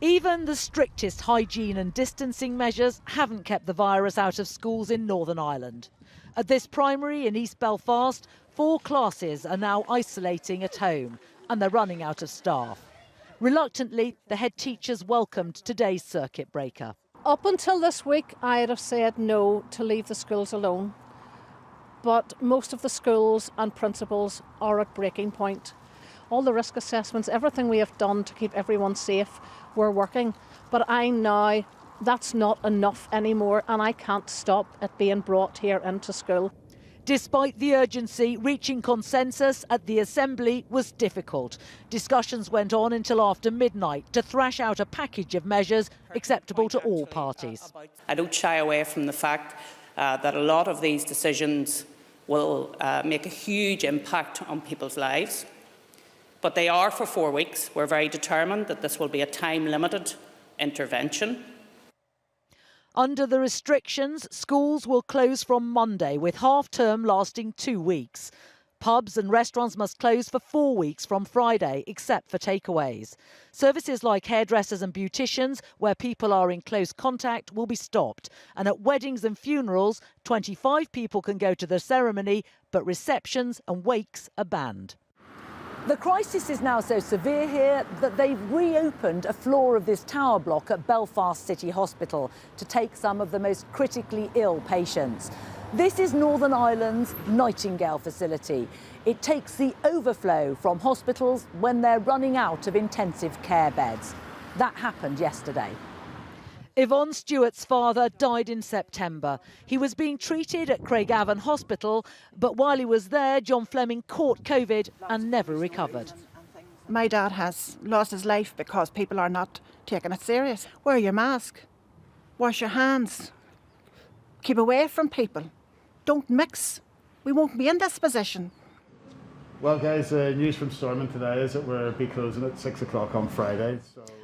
Even the strictest hygiene and distancing measures haven't kept the virus out of schools in Northern Ireland. At this primary in East Belfast, 4 classes are now isolating at home and they're running out of staff. Reluctantly, the head teachers welcomed today's circuit breaker. Up until this week, I'd have said no to leave the schools alone. But most of the schools and principals are at breaking point. All the risk assessments, everything we have done to keep everyone safe, we're working. But I know that's not enough anymore, and I can't stop it being brought here into school. Despite the urgency, reaching consensus at the Assembly was difficult. Discussions went on until after midnight to thrash out a package of measures acceptable to all parties. I don't shy away from the fact that a lot of these decisions will make a huge impact on people's lives. But they are for 4 weeks. We're very determined that this will be a time-limited intervention. Under the restrictions, schools will close from Monday, with half-term lasting 2 weeks. Pubs and restaurants must close for 4 weeks from Friday, except for takeaways. Services like hairdressers and beauticians, where people are in close contact, will be stopped. And at weddings and funerals, 25 people can go to the ceremony, but receptions and wakes are banned. The crisis is now so severe here that they've reopened a floor of this tower block at Belfast City Hospital to take some of the most critically ill patients. This is Northern Ireland's Nightingale facility. It takes the overflow from hospitals when they're running out of intensive care beds. That happened yesterday. Yvonne Stewart's father died in September. He was being treated at Craigavon Hospital, but while he was there, John Fleming caught COVID and never recovered. My dad has lost his life because people are not taking it serious. Wear your mask, wash your hands, keep away from people, don't mix. We won't be in this position. Well, guys, news from Stormont today is that we'll be closing at 6 o'clock on Friday.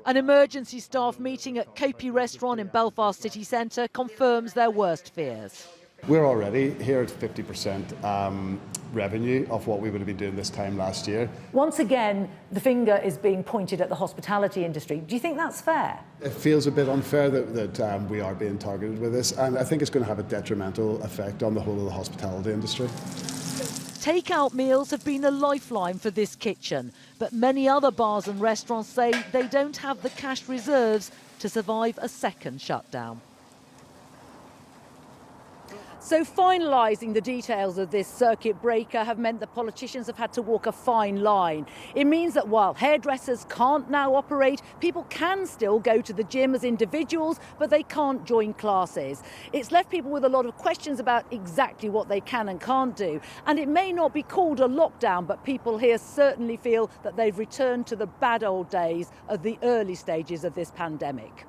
An emergency staff meeting at Copey Restaurant in Belfast city centre confirms their worst fears. We're already here at 50% revenue of what we would have been doing this time last year. Once again, the finger is being pointed at the hospitality industry. Do you think that's fair? It feels a bit unfair that we are being targeted with this, and I think it's going to have a detrimental effect on the whole of the hospitality industry. Takeout meals have been a lifeline for this kitchen, but many other bars and restaurants say they don't have the cash reserves to survive a second shutdown. So finalising the details of this circuit breaker have meant that politicians have had to walk a fine line. It means that while hairdressers can't now operate, people can still go to the gym as individuals, but they can't join classes. It's left people with a lot of questions about exactly what they can and can't do. And it may not be called a lockdown, but people here certainly feel that they've returned to the bad old days of the early stages of this pandemic.